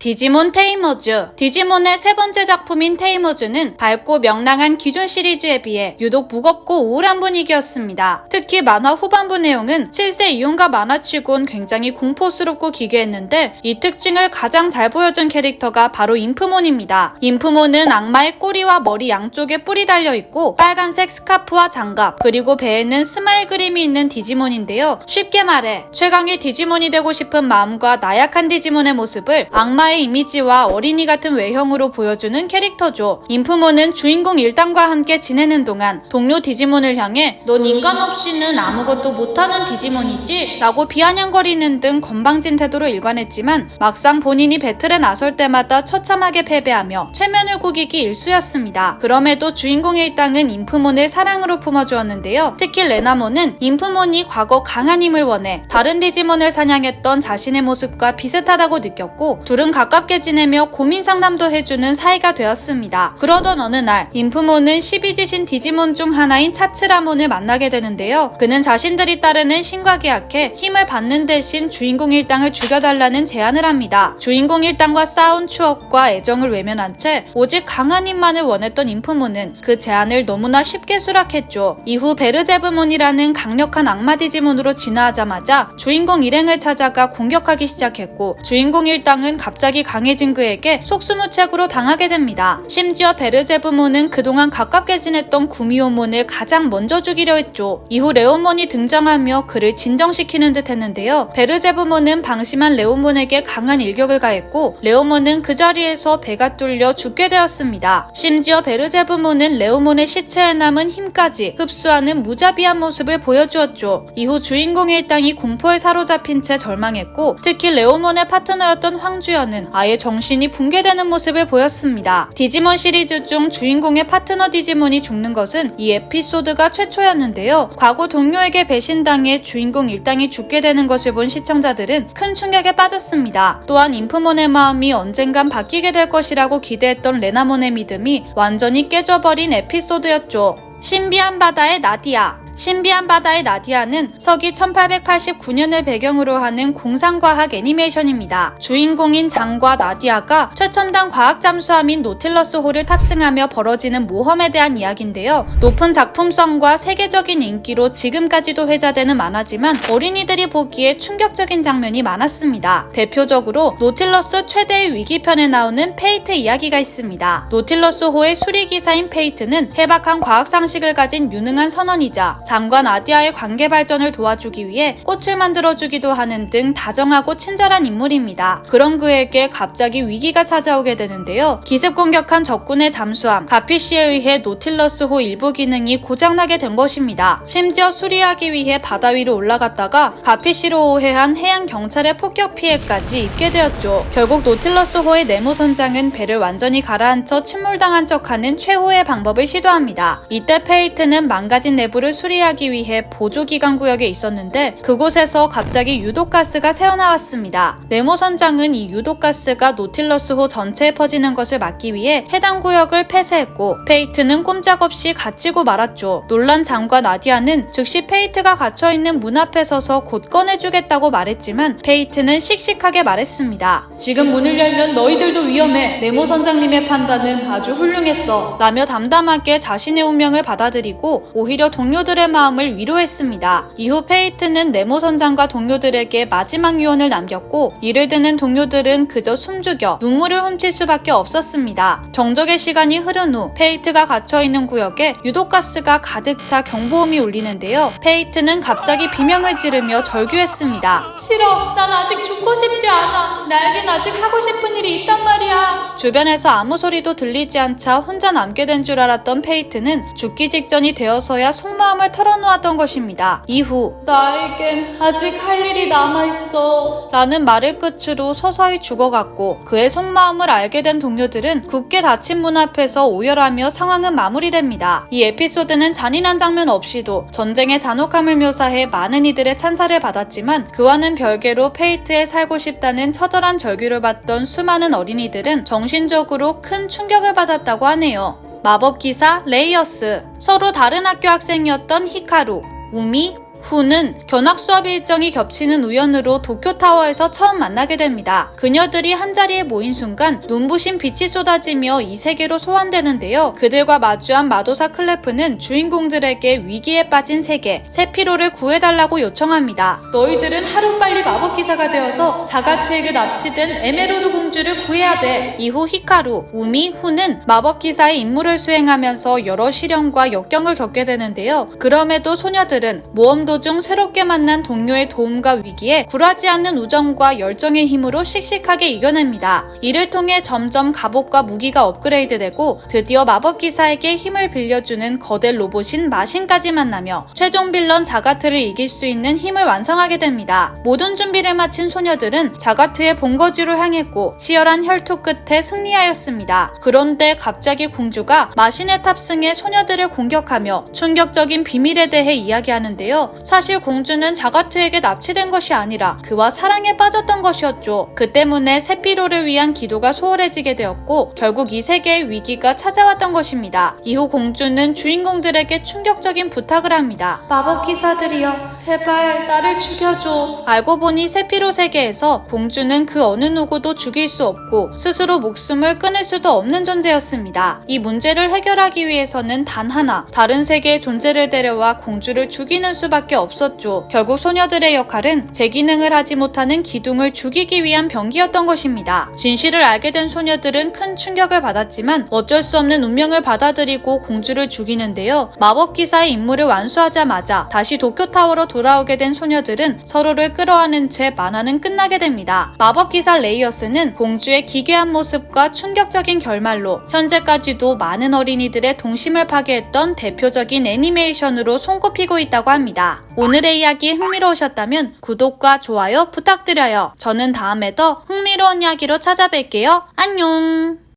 디지몬 테이머즈. 디지몬의 세 번째 작품인 테이머즈는 밝고 명랑한 기존 시리즈에 비해 유독 무겁고 우울한 분위기였습니다. 특히 만화 후반부 내용은 7세 이용가 만화치곤 굉장히 공포스럽고 기괴했는데 이 특징을 가장 잘 보여준 캐릭터가 바로 인프몬입니다. 인프몬은 악마의 꼬리와 머리 양쪽에 뿔이 달려있고 빨간색 스카프와 장갑, 그리고 배에는 스마일 그림이 있는 디지몬인데요. 쉽게 말해 최강의 디지몬이 되고 싶은 마음과 나약한 디지몬의 모습을 악마의 이미지와 어린이 같은 외형으로 보여주는 캐릭터죠. 인프몬은 주인공 일당과 함께 지내는 동안 동료 디지몬을 향해 "넌 인간 없이는 아무것도 못하는 디지몬이지?" 라고 비아냥거리는 등 건방진 태도로 일관했지만 막상 본인이 배틀에 나설 때마다 처참하게 패배하며 최면을 구기기 일쑤였습니다. 그럼에도 주인공의 일당은 인프몬을 사랑으로 품어주었는데요. 특히 레나몬은 인프몬이 과거 강한 힘을 원해 다른 디지몬을 사냥했던 자신의 모습과 비슷하다고 느꼈고 둘은 가깝게 지내며 고민 상담도 해주는 사이가 되었습니다. 그러던 어느 날 인프몬은 12지신 디지몬 중 하나인 차츠라몬을 만나게 되는데요. 그는 자신들이 따르는 신과 계약해 힘을 받는 대신 주인공 일당을 죽여달라는 제안을 합니다. 주인공 일당과 싸운 추억과 애정을 외면한 채 오직 강한 힘만을 원했던 인프몬은 그 제안을 너무나 쉽게 수락했죠. 이후 베르제브몬이라는 강력한 악마 디지몬으로 진화하자마자 주인공 일행을 찾아가 공격하기 시작했고 주인공 일당은 갑자기 강해진 그에게 속수무책으로 당하게 됩니다. 심지어 베르제브몬은 그동안 가깝게 지냈던 구미호몬을 가장 먼저 죽이려 했죠. 이후 레오몬이 등장하며 그를 진정시키는 듯 했는데요. 베르제브몬은 방심한 레오몬에게 강한 일격을 가했고 레오몬은 그 자리에서 배가 뚫려 죽게 되었습니다. 심지어 베르제브몬은 레오몬의 시체에 남은 힘까지 흡수하는 무자비한 모습을 보여주었죠. 이후 주인공 일당이 공포에 사로잡힌 채 절망했고 특히 레오몬의 파트너였던 황주연은 아예 정신이 붕괴되는 모습을 보였습니다. 디지몬 시리즈 중 주인공의 파트너 디지몬이 죽는 것은 이 에피소드가 최초였는데요. 과거 동료에게 배신당해 주인공 일당이 죽게 되는 것을 본 시청자들은 큰 충격에 빠졌습니다. 또한 인프몬의 마음이 언젠간 바뀌게 될 것이라고 기대했던 레나몬의 믿음이 완전히 깨져버린 에피소드였죠. 신비한 바다의 나디아. 신비한 바다의 나디아는 서기 1889년을 배경으로 하는 공상과학 애니메이션입니다. 주인공인 장과 나디아가 최첨단 과학 잠수함인 노틸러스호를 탑승하며 벌어지는 모험에 대한 이야기인데요. 높은 작품성과 세계적인 인기로 지금까지도 회자되는 만화지만 어린이들이 보기에 충격적인 장면이 많았습니다. 대표적으로 노틸러스 최대의 위기편에 나오는 페이트 이야기가 있습니다. 노틸러스호의 수리기사인 페이트는 해박한 과학 상식을 가진 유능한 선원이자 장과 나디아의 관계 발전을 도와주기 위해 꽃을 만들어주기도 하는 등 다정하고 친절한 인물입니다. 그런 그에게 갑자기 위기가 찾아오게 되는데요. 기습 공격한 적군의 잠수함 가피시에 의해 노틸러스호 일부 기능이 고장나게 된 것입니다. 심지어 수리하기 위해 바다 위로 올라갔다가 가피시로 오해한 해양 경찰의 폭격 피해까지 입게 되었죠. 결국 노틸러스호의 네모 선장은 배를 완전히 가라앉혀 침몰당한 척하는 최후의 방법을 시도합니다. 이때 페이트는 망가진 내부를 수리하기 위해 보조기관 구역에 있었는데 그곳에서 갑자기 유독가스가 새어나왔습니다. 네모 선장은 이 유독가스가 노틸러스호 전체에 퍼지는 것을 막기 위해 해당 구역을 폐쇄했고 페이트는 꼼짝없이 갇히고 말았죠. 놀란 장과 나디아는 즉시 페이트가 갇혀있는 문 앞에 서서 곧 꺼내주겠다고 말했지만 페이트는 씩씩하게 말했습니다. "지금 문을 열면 너희들도 위험해. 네모 선장님의 판단은 아주 훌륭했어." 라며 담담하게 자신의 운명을 받아들이고 오히려 동료들의 마음을 위로했습니다. 이후 페이트는 네모 선장과 동료들에게 마지막 유언을 남겼고 이를 듣는 동료들은 그저 숨죽여 눈물을 훔칠 수밖에 없었습니다. 정적의 시간이 흐른 후 페이트가 갇혀있는 구역에 유독가스가 가득 차 경보음이 울리는데요. 페이트는 갑자기 비명을 지르며 절규했습니다. "싫어. 난 아직 죽고 싶지 않아. 나에겐 아직 하고 싶은 일이 있단 말이야." 주변에서 아무 소리도 들리지 않자 혼자 남게 된 줄 알았던 페이트는 죽기 직전이 되어서야 속마음을 털어놓았던 것입니다. 이후 "나에겐 아직 할 일이 남아있어" 라는 말을 끝으로 서서히 죽어갔고 그의 속마음을 알게 된 동료들은 굳게 닫힌 문 앞에서 오열하며 상황은 마무리됩니다. 이 에피소드는 잔인한 장면 없이도 전쟁의 잔혹함을 묘사해 많은 이들의 찬사를 받았지만 그와는 별개로 페이트에 살고 싶다는 처절한 절규를 받던 수많은 어린이들은 정신적으로 큰 충격을 받았다고 하네요. 마법기사 레이어스. 서로 다른 학교 학생이었던 히카루, 우미, 후는 견학 수업 일정이 겹치는 우연으로 도쿄타워에서 처음 만나게 됩니다. 그녀들이 한자리에 모인 순간 눈부신 빛이 쏟아지며 이 세계로 소환되는데요. 그들과 마주한 마도사 클레프는 주인공들에게 위기에 빠진 세계 세피로를 구해달라고 요청합니다. 너희들은 하루빨리 마법기사가 되어서 자가트에게 납치된 에메로드 공주를 구해야 돼. 이후 히카루, 우미, 후는 마법기사의 임무를 수행하면서 여러 시련과 역경을 겪게 되는데요. 그럼에도 소녀들은 모험 도중 새롭게 만난 동료의 도움과 위기에 굴하지 않는 우정과 열정의 힘으로 씩씩하게 이겨냅니다. 이를 통해 점점 갑옷과 무기가 업그레이드되고 드디어 마법기사에게 힘을 빌려주는 거대 로봇인 마신까지 만나며 최종 빌런 자가트를 이길 수 있는 힘을 완성하게 됩니다. 모든 준비를 마친 소녀들은 자가트의 본거지로 향했고 치열한 혈투 끝에 승리하였습니다. 그런데 갑자기 공주가 마신에 탑승해 소녀들을 공격하며 충격적인 비밀에 대해 이야기하는데요. 사실 공주는 자가트에게 납치된 것이 아니라 그와 사랑에 빠졌던 것이었죠. 그 때문에 세피로를 위한 기도가 소홀해지게 되었고 결국 이 세계의 위기가 찾아왔던 것입니다. 이후 공주는 주인공들에게 충격적인 부탁을 합니다. 마법기사들이여, 제발 나를 죽여줘. 알고 보니 세피로 세계에서 공주는 그 어느 누구도 죽일 수 없고 스스로 목숨을 끊을 수도 없는 존재였습니다. 이 문제를 해결하기 위해서는 단 하나, 다른 세계의 존재를 데려와 공주를 죽이는 수밖에 없었죠. 결국 소녀들의 역할은 제 기능을 하지 못하는 기둥을 죽이기 위한 병기였던 것입니다. 진실을 알게 된 소녀들은 큰 충격을 받았지만 어쩔 수 없는 운명을 받아들이고 공주를 죽이는데요. 마법기사의 임무를 완수하자마자 다시 도쿄타워로 돌아오게 된 소녀들은 서로를 끌어안은 채 만화는 끝나게 됩니다. 마법기사 레이어스는 공주의 기괴한 모습과 충격적인 결말로 현재까지도 많은 어린이들의 동심을 파괴했던 대표적인 애니메이션으로 손꼽히고 있다고 합니다. 오늘의 이야기 흥미로우셨다면 구독과 좋아요 부탁드려요. 저는 다음에 더 흥미로운 이야기로 찾아뵐게요. 안녕!